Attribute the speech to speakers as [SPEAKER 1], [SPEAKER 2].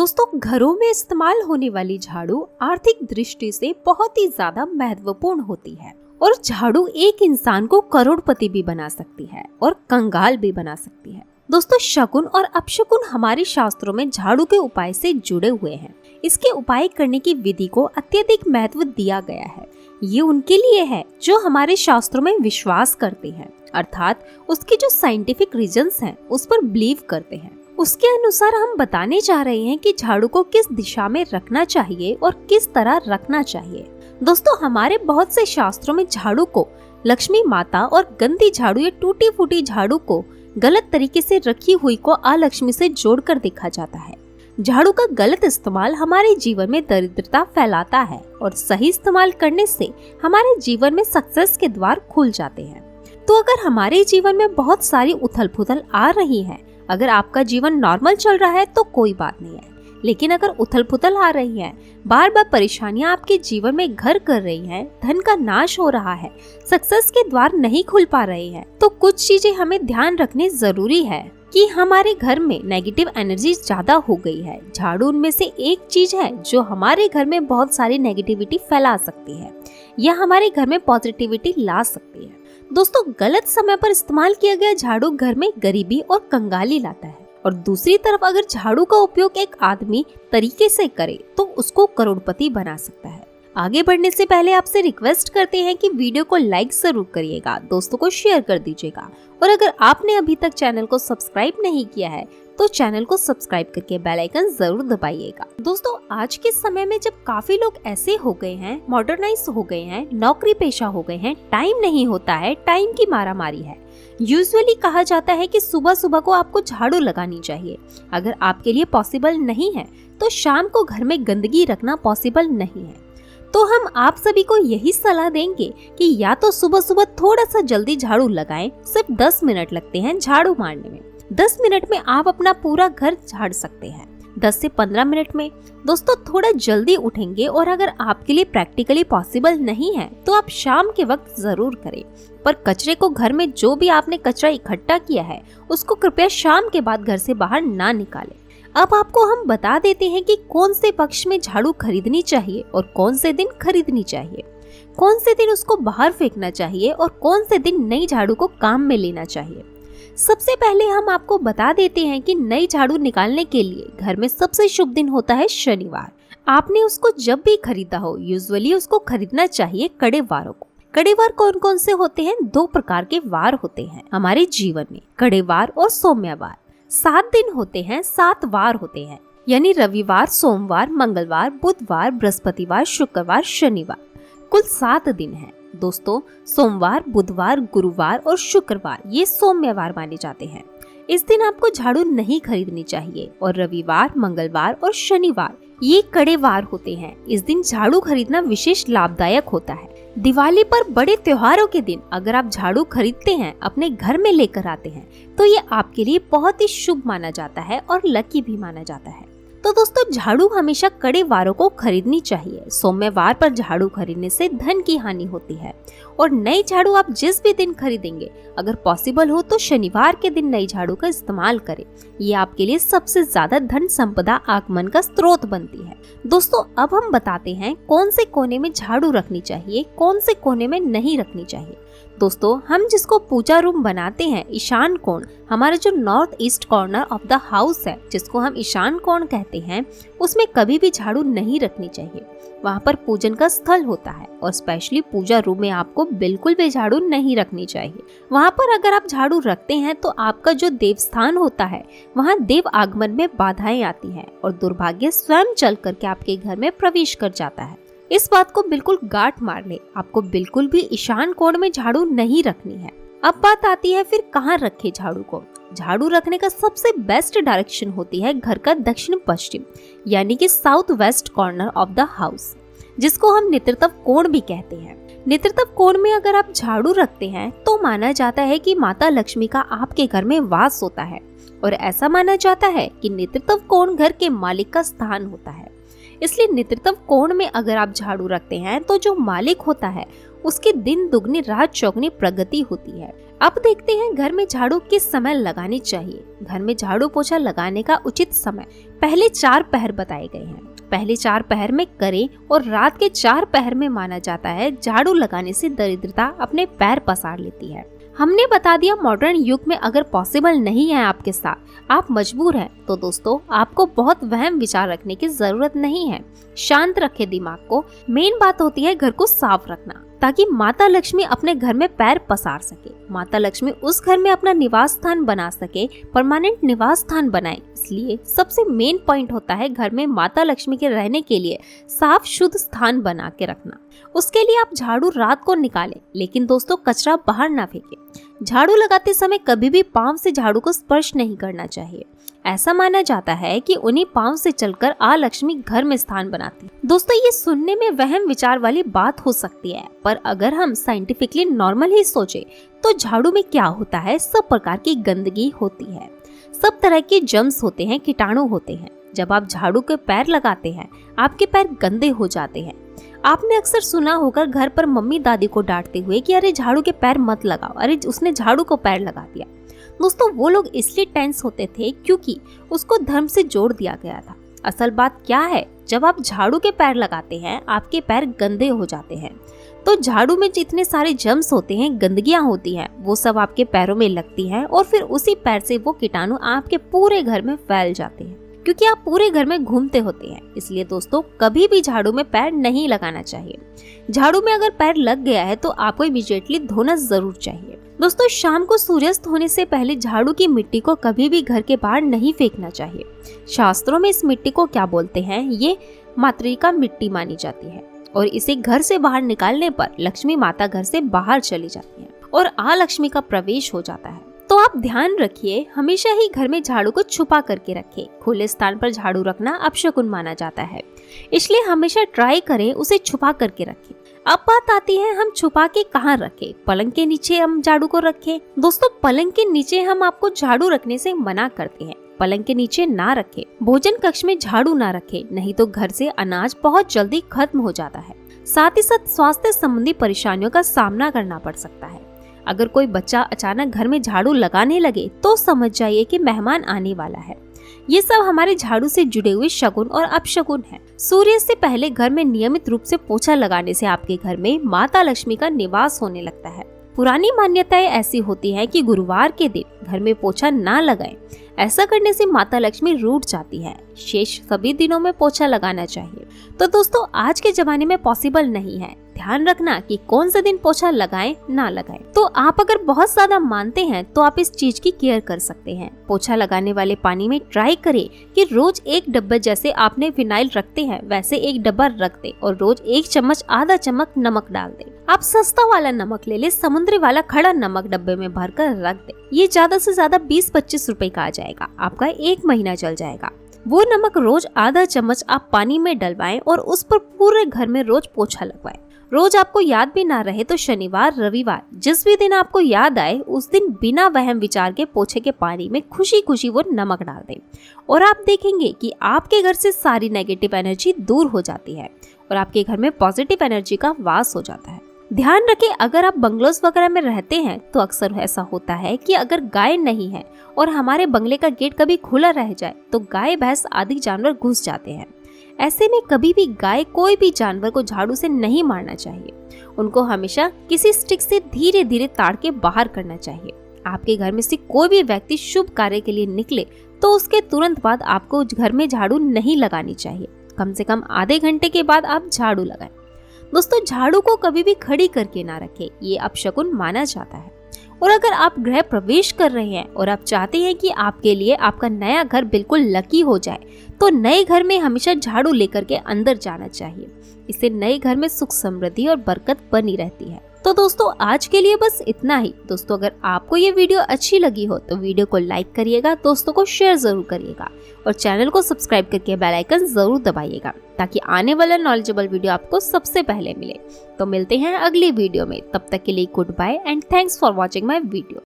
[SPEAKER 1] दोस्तों, घरों में इस्तेमाल होने वाली झाड़ू आर्थिक दृष्टि से बहुत ही ज्यादा महत्वपूर्ण होती है और झाड़ू एक इंसान को करोड़पति भी बना सकती है और कंगाल भी बना सकती है। दोस्तों, शकुन और अपशकुन हमारे शास्त्रों में झाड़ू के उपाय से जुड़े हुए हैं। इसके उपाय करने की विधि को अत्यधिक महत्व दिया गया है। ये उनके लिए है जो हमारे शास्त्रों में विश्वास करते हैं, अर्थात उसके जो साइंटिफिक रीजंस हैं उस पर बिलीव करते हैं। उसके अनुसार हम बताने जा रहे हैं कि झाड़ू को किस दिशा में रखना चाहिए और किस तरह रखना चाहिए। दोस्तों, हमारे बहुत से शास्त्रों में झाड़ू को लक्ष्मी माता और गंदी झाड़ू या टूटी फूटी झाड़ू को गलत तरीके से रखी हुई को अलक्ष्मी से जोड़कर देखा जाता है। झाड़ू का गलत इस्तेमाल हमारे जीवन में दरिद्रता फैलाता है और सही इस्तेमाल करने से हमारे जीवन में सक्सेस के द्वार खुल जाते हैं। तो अगर हमारे जीवन में बहुत सारी उथल पुथल आ रही है, अगर आपका जीवन नॉर्मल चल रहा है तो कोई बात नहीं है, लेकिन अगर उथल पुथल आ रही है, बार बार परेशानियां आपके जीवन में घर कर रही हैं, धन का नाश हो रहा है, सक्सेस के द्वार नहीं खुल पा रहे हैं, तो कुछ चीजें हमें ध्यान रखनी जरूरी है कि हमारे घर में नेगेटिव एनर्जी ज्यादा हो गई है। झाड़ू उनमें से एक चीज है जो हमारे घर में बहुत सारी नेगेटिविटी फैला सकती है या हमारे घर में पॉजिटिविटी ला सकती है। दोस्तों, गलत समय पर इस्तेमाल किया गया झाड़ू घर में गरीबी और कंगाली लाता है और दूसरी तरफ अगर झाड़ू का उपयोग एक आदमी तरीके से करे तो उसको करोड़पति बना सकता है। आगे बढ़ने से पहले आपसे रिक्वेस्ट करते हैं कि वीडियो को लाइक जरूर करिएगा, दोस्तों को शेयर कर दीजिएगा और अगर आपने अभी तक चैनल को सब्सक्राइब नहीं किया है तो चैनल को सब्सक्राइब करके बेल आइकन जरूर दबाइएगा। दोस्तों, आज के समय में जब काफी लोग ऐसे हो गए हैं, मॉडर्नाइज हो गए हैं, नौकरी पेशा हो गए हैं, टाइम नहीं होता है, टाइम की मारामारी है। यूजुअली कहा जाता है कि सुबह सुबह को आपको झाड़ू लगानी चाहिए। अगर आपके लिए पॉसिबल नहीं है तो शाम को घर में गंदगी रखना पॉसिबल नहीं है। तो हम आप सभी को यही सलाह देंगे कि या तो सुबह सुबह थोड़ा सा जल्दी झाड़ू लगाएं। सिर्फ 10 मिनट लगते हैं झाड़ू मारने में। 10 मिनट में आप अपना पूरा घर झाड़ सकते हैं। 10 से 15 मिनट में दोस्तों थोड़ा जल्दी उठेंगे और अगर आपके लिए प्रैक्टिकली पॉसिबल नहीं है तो आप शाम के वक्त जरूर करें। पर कचरे को घर में जो भी आपने कचरा इकट्ठा किया है उसको कृपया शाम के बाद घर से बाहर ना निकालें। अब आपको हम बता देते हैं कि कौन से पक्ष में झाड़ू खरीदनी चाहिए और कौन से दिन खरीदनी चाहिए, कौन से दिन उसको बाहर फेंकना चाहिए और कौन से दिन नई झाड़ू को काम में लेना चाहिए। सबसे पहले हम आपको बता देते हैं कि नई झाड़ू निकालने के लिए घर में सबसे शुभ दिन होता है शनिवार। आपने उसको जब भी खरीदा हो, यूजुअली उसको खरीदना चाहिए कड़े वारों को। कड़े वार कौन कौन से होते हैं? 2 प्रकार के वार होते हैं हमारे जीवन में, कड़े वार और सौम्यवार। 7 दिन होते हैं, 7 वार होते हैं, यानी रविवार, सोमवार, मंगलवार, बुधवार, बृहस्पतिवार, शुक्रवार, शनिवार, कुल 7 दिन हैं। दोस्तों, सोमवार, बुधवार, गुरुवार और शुक्रवार ये सौम्यवार माने जाते हैं। इस दिन आपको झाड़ू नहीं खरीदनी चाहिए और रविवार, मंगलवार और शनिवार ये कड़े वार होते हैं। इस दिन झाड़ू खरीदना विशेष लाभदायक होता है। दिवाली पर बड़े त्योहारों के दिन अगर आप झाड़ू खरीदते हैं, अपने घर में लेकर आते हैं, तो ये आपके लिए बहुत ही शुभ माना जाता है और लकी भी माना जाता है। तो दोस्तों, झाड़ू हमेशा कड़े वारों को खरीदनी चाहिए। सौम्यवार पर झाड़ू खरीदने से धन की हानि होती है और नई झाड़ू आप जिस भी दिन खरीदेंगे, अगर पॉसिबल हो तो शनिवार के दिन नई झाड़ू का इस्तेमाल करें। ये आपके लिए सबसे ज्यादा धन संपदा आगमन का स्रोत बनती है। दोस्तों, अब हम बताते हैं कौन से कोने में झाड़ू रखनी चाहिए, कौन से कोने में नहीं रखनी चाहिए। दोस्तों, हम जिसको पूजा रूम बनाते हैं, ईशान कोण, हमारा जो north east corner of the house है जिसको हम ईशान कोण कहते हैं, उसमें कभी भी झाड़ू नहीं रखनी चाहिए। वहाँ पर पूजन का स्थल होता है और स्पेशली पूजा रूम में आपको बिल्कुल भी झाड़ू नहीं रखनी चाहिए। वहाँ पर अगर आप झाड़ू रखते हैं तो आपका जो देवस्थान होता है वहाँ देव आगमन में बाधाएं आती हैं और दुर्भाग्य स्वयं चल करके आपके घर में प्रवेश कर जाता है। इस बात को बिल्कुल गांठ मार ले, आपको बिल्कुल भी ईशान कोण में झाड़ू नहीं रखनी है। अब बात आती है फिर कहाँ रखे झाड़ू को। झाड़ू रखने का सबसे बेस्ट डायरेक्शन होती है घर का दक्षिण पश्चिम, यानी कि south west corner of the house, जिसको हम नेतृत्व कोण भी कहते हैं। नेतृत्व कोण में अगर आप झाड़ू रखते हैं तो माना जाता है कि माता लक्ष्मी का आपके घर में वास होता है और ऐसा माना जाता है कि नेतृत्व कोण घर के मालिक का स्थान होता है। इसलिए नेतृत्व कोण में अगर आप झाड़ू रखते हैं तो जो मालिक होता है उसके दिन दुगनी रात चौगनी प्रगति होती है। अब देखते हैं घर में झाड़ू किस समय लगानी चाहिए। घर में झाड़ू पोछा लगाने का उचित समय पहले 4 पहर बताए गए हैं। पहले 4 पहर में करें और रात के 4 पहर में माना जाता है झाड़ू लगाने से दरिद्रता अपने पैर पसार लेती है। हमने बता दिया मॉडर्न युग में अगर पॉसिबल नहीं है आपके साथ, आप मजबूर हैं, तो दोस्तों आपको बहुत वहम विचार रखने की जरूरत नहीं है। शांत रखे दिमाग को। मेन बात होती है घर को साफ रखना, ताकि माता लक्ष्मी अपने घर में पैर पसार सके। माता लक्ष्मी उस घर में अपना निवास स्थान बना सके, परमानेंट निवास स्थान बनाए। इसलिए सबसे मेन पॉइंट होता है घर में माता लक्ष्मी के रहने के लिए साफ शुद्ध स्थान बना के रखना। उसके लिए आप झाड़ू रात को निकालें, लेकिन दोस्तों कचरा बाहर ना फेंकें। झाड़ू लगाते समय कभी भी पांव से झाड़ू को स्पर्श नहीं करना चाहिए। ऐसा माना जाता है कि उन्हीं पांव से चलकर आ लक्ष्मी घर में स्थान बनाती है। दोस्तों ये सुनने में वहम विचार वाली बात हो सकती है, पर अगर हम साइंटिफिकली नॉर्मल ही सोचे तो झाड़ू में क्या होता है, सब प्रकार की गंदगी होती है, सब तरह के जर्म्स होते हैं, कीटाणु होते हैं। जब आप झाड़ू के पैर लगाते हैं आपके पैर गंदे हो जाते हैं। आपने अक्सर सुना होगा घर पर मम्मी दादी को डांटते हुए कि अरे झाड़ू के पैर मत लगाओ, अरे उसने झाड़ू को पैर लगा दिया। दोस्तों वो लोग इसलिए टेंस होते थे क्योंकि उसको धर्म से जोड़ दिया गया था। असल बात क्या है, जब आप झाड़ू के पैर लगाते हैं आपके पैर गंदे हो जाते हैं, तो झाड़ू में जितने सारे जर्म्स होते हैं, गंदगियां होती हैं, वो सब आपके पैरों में लगती हैं और फिर उसी पैर से वो कीटाणु आपके पूरे घर में फैल जाते हैं, क्योंकि आप पूरे घर में घूमते होते हैं। इसलिए दोस्तों कभी भी झाड़ू में पैर नहीं लगाना चाहिए। झाड़ू में अगर पैर लग गया है तो आपको इमीडिएटली धोना जरूर चाहिए। दोस्तों शाम को सूर्यास्त होने से पहले झाड़ू की मिट्टी को कभी भी घर के बाहर नहीं फेंकना चाहिए। शास्त्रों में इस मिट्टी को क्या बोलते हैं, ये मातृका मिट्टी मानी जाती है और इसे घर से बाहर निकालने पर लक्ष्मी माता घर से बाहर चली जाती है और आ लक्ष्मी का प्रवेश हो जाता है। तो आप ध्यान रखिए, हमेशा ही घर में झाड़ू को छुपा करके रखें। खुले स्थान पर झाड़ू रखना अपशकुन माना जाता है, इसलिए हमेशा ट्राई करें उसे छुपा करके रखें। अब बात आती है हम छुपा के कहाँ रखें। पलंग के नीचे हम झाड़ू को रखें। दोस्तों पलंग के नीचे हम आपको झाड़ू रखने से मना करते हैं। पलंग के नीचे ना रखें। भोजन कक्ष में झाड़ू ना रखें, नहीं तो घर से अनाज बहुत जल्दी खत्म हो जाता है। साथ ही साथ स्वास्थ्य संबंधी परेशानियों का सामना करना पड़ सकता है। अगर कोई बच्चा अचानक घर में झाड़ू लगाने लगे तो समझ जाइए कि मेहमान आने वाला है। ये सब हमारे झाड़ू से जुड़े हुए शगुन और अपशगुन है। सूर्य से पहले घर में नियमित रूप से पोछा लगाने से आपके घर में माता लक्ष्मी का निवास होने लगता है। पुरानी मान्यताएं ऐसी होती है कि गुरुवार के दिन घर में पोछा ना लगाएं। ऐसा करने से माता लक्ष्मी रूठ जाती है। शेष सभी दिनों में पोछा लगाना चाहिए। तो दोस्तों आज के जमाने में पॉसिबल नहीं है। ध्यान रखना कि कौन से दिन पोछा लगाएं ना लगाएं। तो आप अगर बहुत ज्यादा मानते हैं तो आप इस चीज की केयर कर सकते हैं। पोछा लगाने वाले पानी में ट्राई करें कि रोज 1 डब्बा, जैसे आपने फिनाइल रखते हैं वैसे 1 डब्बा रख दे और रोज 1 चम्मच आधा चम्मच नमक डाल दे। आप सस्ता वाला नमक ले ले, समुद्री वाला खड़ा नमक डब्बे में भर कर रख दे। ये ज्यादा से ज्यादा 20-25 रुपए का आ जाएगा, आपका 1 महीना चल जाएगा। वो नमक रोज आधा चम्मच आप पानी में डलवाएं और उस पर पूरे घर में रोज पोछा लगवाएं। रोज आपको याद भी ना रहे तो शनिवार रविवार जिस भी दिन आपको याद आए उस दिन बिना वहम विचार के पोछे के पानी में खुशी खुशी वो नमक डाल दें और आप देखेंगे कि आपके घर से सारी नेगेटिव एनर्जी दूर हो जाती है और आपके घर में पॉजिटिव एनर्जी का वास हो जाता है। ध्यान रखें, अगर आप बंगलोज वगैरह में रहते हैं तो अक्सर ऐसा होता है कि अगर गाय नहीं है और हमारे बंगले का गेट कभी खुला रह जाए तो गाय भैंस आदि जानवर घुस जाते हैं। ऐसे में कभी भी गाय कोई भी जानवर को झाड़ू से नहीं मारना चाहिए। उनको हमेशा किसी स्टिक से धीरे धीरे ताड़ के बाहर करना चाहिए। आपके घर में से कोई भी व्यक्ति शुभ कार्य के लिए निकले तो उसके तुरंत बाद आपको घर में झाड़ू नहीं लगानी चाहिए। कम से कम आधे घंटे के बाद आप झाड़ू लगाएं। दोस्तों झाड़ू को कभी भी खड़ी करके ना रखें, ये अपशकुन माना जाता है। और अगर आप गृह प्रवेश कर रहे हैं और आप चाहते हैं कि आपके लिए आपका नया घर बिल्कुल लकी हो जाए तो नए घर में हमेशा झाड़ू लेकर के अंदर जाना चाहिए। इससे नए घर में सुख समृद्धि और बरकत बनी रहती है। तो दोस्तों आज के लिए बस इतना ही। दोस्तों अगर आपको ये वीडियो अच्छी लगी हो तो वीडियो को लाइक करिएगा, दोस्तों को शेयर जरूर करिएगा और चैनल को सब्सक्राइब करके बेल आइकन जरूर दबाइएगा ताकि आने वाला नॉलेजेबल वीडियो आपको सबसे पहले मिले। तो मिलते हैं अगली वीडियो में, तब तक के लिए goodbye and thanks for watching my video.